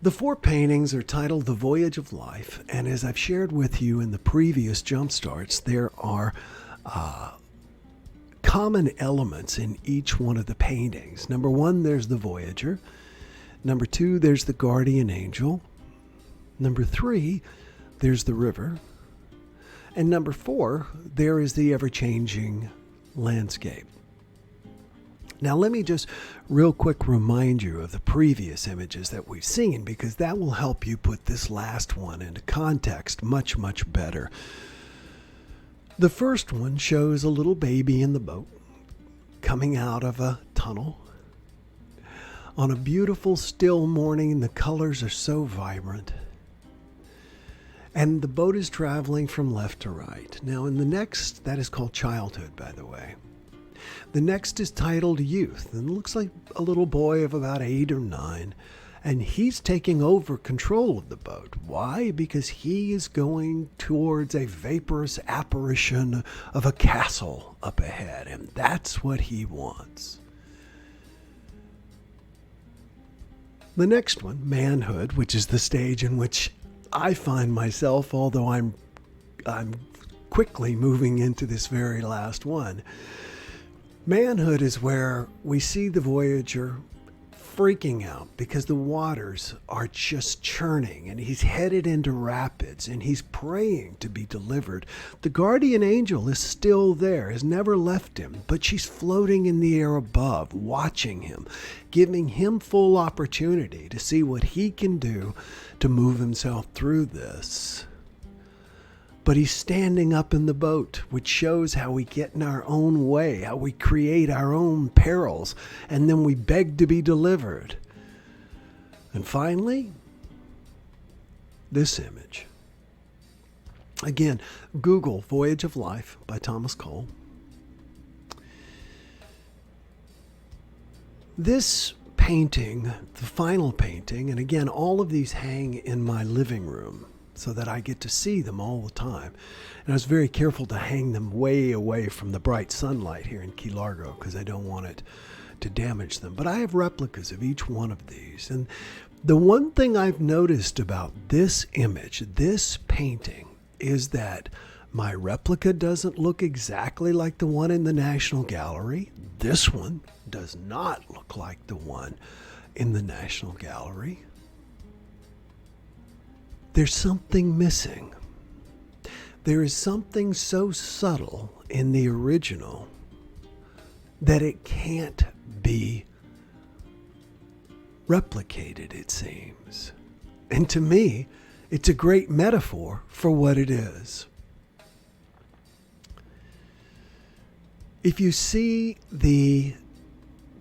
The four paintings are titled The Voyage of Life, and as I've shared with you in the previous Jumpstarts, there are common elements in each one of the paintings. Number one, there's the Voyager. Number two, there's the Guardian Angel. Number three, there's the river. And number four, there is the ever-changing landscape. Now, let me just real quick remind you of the previous images that we've seen, because that will help you put this last one into context much, much better. The first one shows a little baby in the boat coming out of a tunnel. On a beautiful, still morning, the colors are so vibrant. And the boat is traveling from left to right. Now, in the next, that is called childhood, by the way. The next is titled Youth, and it looks like a little boy of about 8 or 9, and he's taking over control of the boat. Why? Because he is going towards a vaporous apparition of a castle up ahead, and that's what he wants. The next one, Manhood, which is the stage in which I find myself, although I'm quickly moving into this very last one. Manhood is where we see the Voyager freaking out because the waters are just churning and he's headed into rapids and he's praying to be delivered. The Guardian Angel is still there, has never left him, but she's floating in the air above, watching him, giving him full opportunity to see what he can do to move himself through this. But he's standing up in the boat, which shows how we get in our own way, how we create our own perils, and then we beg to be delivered. And finally, this image. Again, Google Voyage of Life by Thomas Cole. This painting, the final painting, and again, all of these hang in my living room, so that I get to see them all the time. And I was very careful to hang them way away from the bright sunlight here in Key Largo because I don't want it to damage them. But I have replicas of each one of these. And the one thing I've noticed about this image, this painting, is that my replica doesn't look exactly like the one in the National Gallery. This one does not look like the one in the National Gallery. There's something missing. There is something so subtle in the original that it can't be replicated, it seems. And to me, it's a great metaphor for what it is. If you see the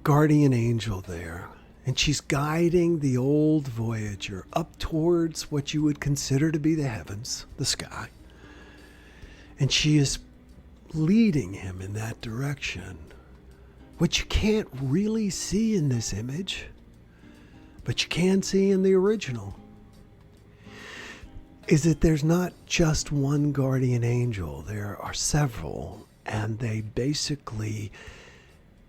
Guardian Angel there, and she's guiding the old Voyager up towards what you would consider to be the heavens, the sky. And she is leading him in that direction, which you can't really see in this image, but you can see in the original, is that there's not just one Guardian Angel. There are several, and they basically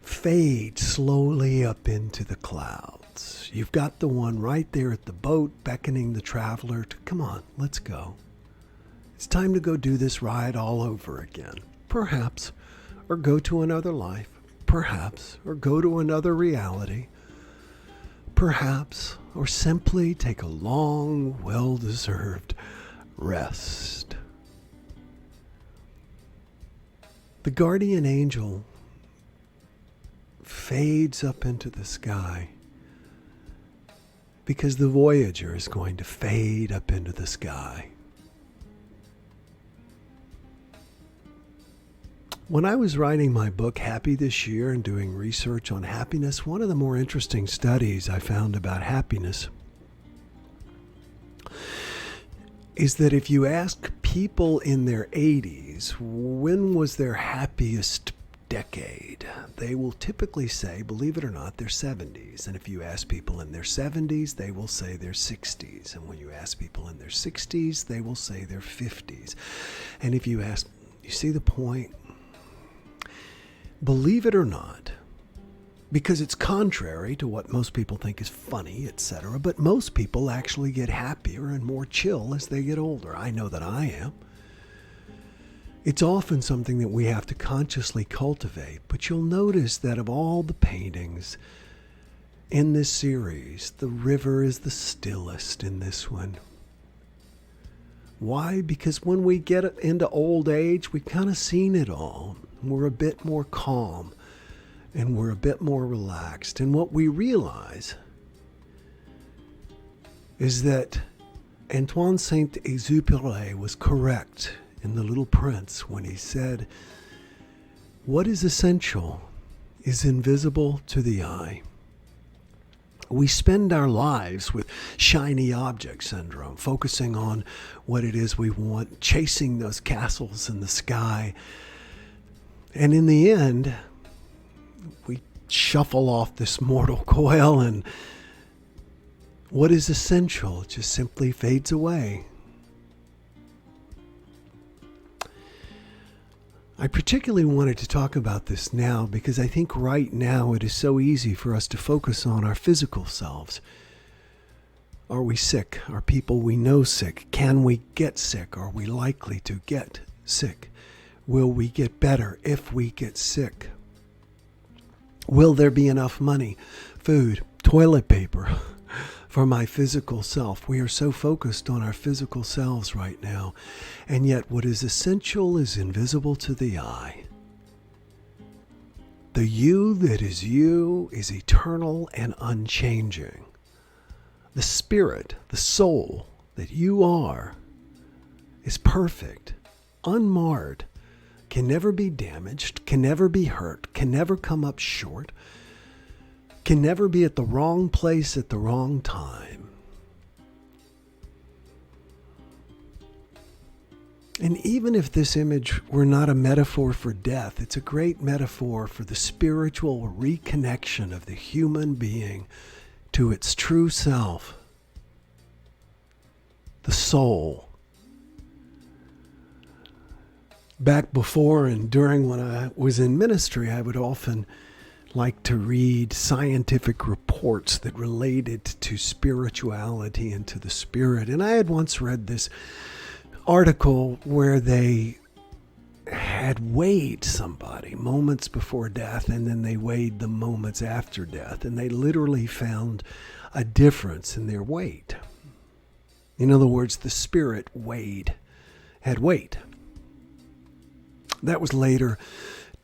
fade slowly up into the clouds. You've got the one right there at the boat beckoning the traveler to, come on, let's go. It's time to go do this ride all over again. Perhaps, or go to another life. Perhaps, or go to another reality. Perhaps, or simply take a long, well-deserved rest. The Guardian Angel fades up into the sky because the Voyager is going to fade up into the sky. When I was writing my book Happy this year and doing research on happiness, one of the more interesting studies I found about happiness is that if you ask people in their 80s when was their happiest decade, they will typically say, believe it or not, their 70s. And if you ask people in their 70s, they will say their 60s. And when you ask people in their 60s, they will say their 50s. And if you ask, you see the point? Believe it or not, because it's contrary to what most people think is funny, etc. But most people actually get happier and more chill as they get older. I know that I am. It's often something that we have to consciously cultivate, but you'll notice that of all the paintings in this series, the river is the stillest in this one. Why? Because when we get into old age, we've kind of seen it all. We're a bit more calm and we're a bit more relaxed. And what we realize is that Antoine Saint-Exupéry was correct in The Little Prince when he said, "What is essential is invisible to the eye." We spend our lives with shiny object syndrome, focusing on what it is we want, chasing those castles in the sky. And in the end, we shuffle off this mortal coil, and what is essential just simply fades away. I particularly wanted to talk about this now because I think right now it is so easy for us to focus on our physical selves. Are we sick? Are people we know sick? Can we get sick? Are we likely to get sick? Will we get better if we get sick? Will there be enough money, food, toilet paper for my physical self? We are so focused on our physical selves right now, and yet what is essential is invisible to the eye. The you that is you is eternal and unchanging. The spirit, the soul that you are, is perfect, unmarred, can never be damaged, can never be hurt, can never come up short, can never be at the wrong place at the wrong time. And even if this image were not a metaphor for death, it's a great metaphor for the spiritual reconnection of the human being to its true self, the soul. Back before and during when I was in ministry, I would often like to read scientific reports that related to spirituality and to the spirit. And I had once read this article where they had weighed somebody moments before death, and then they weighed them moments after death, and they literally found a difference in their weight. In other words, the spirit had weight. That was later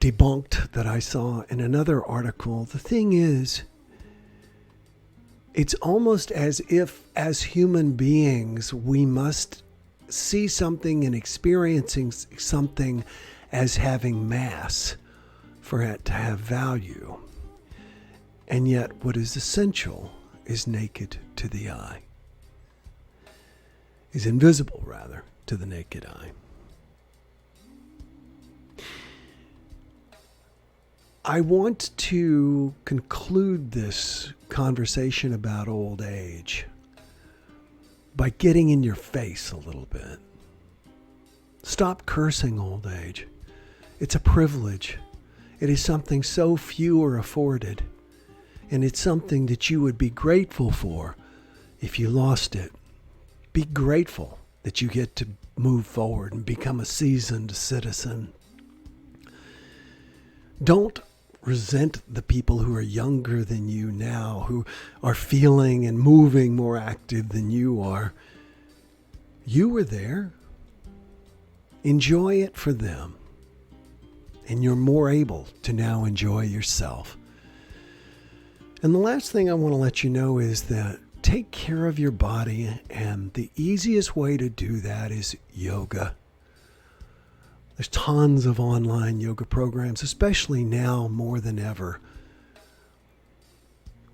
debunked that I saw in another article. The thing is, it's almost as if as human beings we must see something and experiencing something as having mass for it to have value. And yet what is essential is naked to the eye, is invisible rather to the naked eye. I want to conclude this conversation about old age by getting in your face a little bit. Stop cursing old age. It's a privilege. It is something so few are afforded, and it's something that you would be grateful for if you lost it. Be grateful that you get to move forward and become a seasoned citizen. Don't resent the people who are younger than you now, who are feeling and moving more active than you are. You were there. Enjoy it for them. And you're more able to now enjoy yourself. And the last thing I want to let you know is that take care of your body, and the easiest way to do that is yoga. There's tons of online yoga programs, especially now more than ever.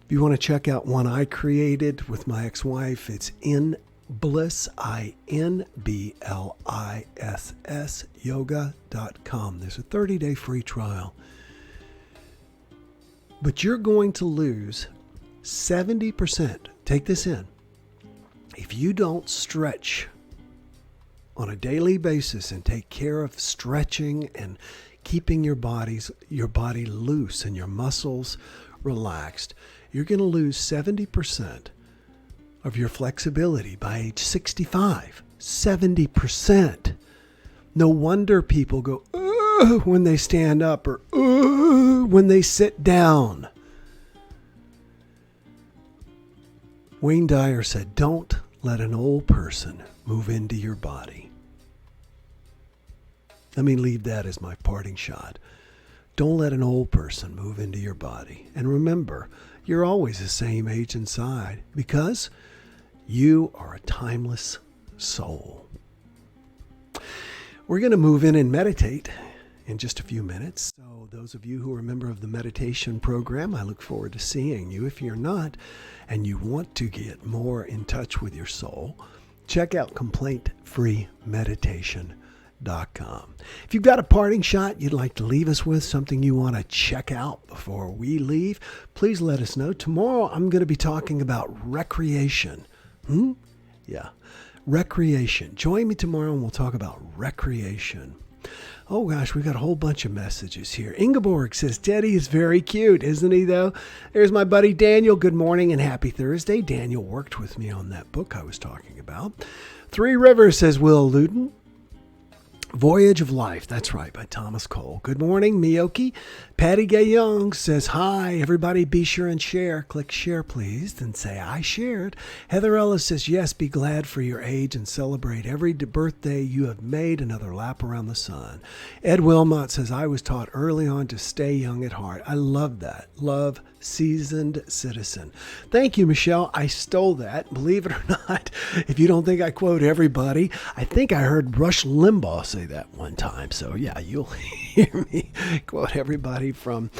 If you want to check out one I created with my ex-wife, it's InBliss, INBLISS, yoga.com. There's a 30-day free trial. But you're going to lose 70%. Take this in. If you don't stretch on a daily basis and take care of stretching and keeping your body loose and your muscles relaxed, you're going to lose 70% of your flexibility by age 65. 70%. No wonder people go, when they stand up or when they sit down. Wayne Dyer said, don't let an old person move into your body. Let me leave that as my parting shot. Don't let an old person move into your body. And remember, you're always the same age inside because you are a timeless soul. We're going to move in and meditate in just a few minutes. So those of you who are a member of the meditation program, I look forward to seeing you. If you're not and you want to get more in touch with your soul, check out complaintfreemeditation.com. If you've got a parting shot you'd like to leave us with, something you want to check out before we leave, please let us know. Tomorrow I'm going to be talking about recreation. Yeah, recreation. Join me tomorrow and we'll talk about recreation. Oh gosh, we got a whole bunch of messages here. Ingeborg says, Teddy is very cute, isn't he though? There's my buddy Daniel. Good morning and happy Thursday. Daniel worked with me on that book I was talking about. Three Rivers says, Will Luden. Voyage of Life, that's right, by Thomas Cole. Good morning, Miyoki. Patty Gay Young says, hi, everybody be sure and share. Click share, please, then say, I shared. Heather Ellis says, yes, be glad for your age and celebrate every birthday you have made, another lap around the sun. Ed Wilmot says, I was taught early on to stay young at heart. I love that. Love, seasoned citizen. Thank you, Michelle. I stole that. Believe it or not, if you don't think I quote everybody, I think I heard Rush Limbaugh say that one time. So yeah, you'll hear me quote everybody from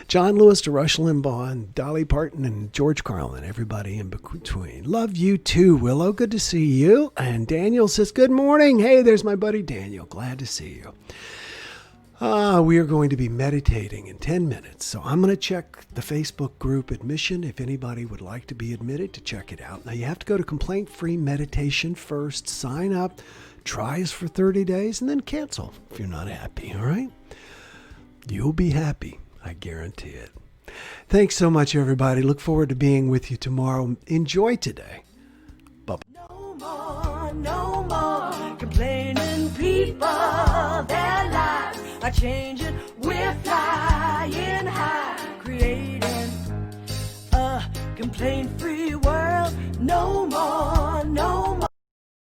John Lewis to Rush Limbaugh and Dolly Parton and George Carlin, everybody in between. Love you too, Willow. Good to see you. And Daniel says, good morning. Hey, there's my buddy Daniel. Glad to see you. We are going to be meditating in 10 minutes. So I'm going to check the Facebook group admission if anybody would like to be admitted to check it out. Now you have to go to Complaint Free Meditation first, sign up, try us for 30 days, and then cancel if you're not happy, all right? You'll be happy. I guarantee it. Thanks so much, everybody. Look forward to being with you tomorrow. Enjoy today. Bye-bye. No more complaining people. Their lives are changing. We're flying high, creating a complaint-free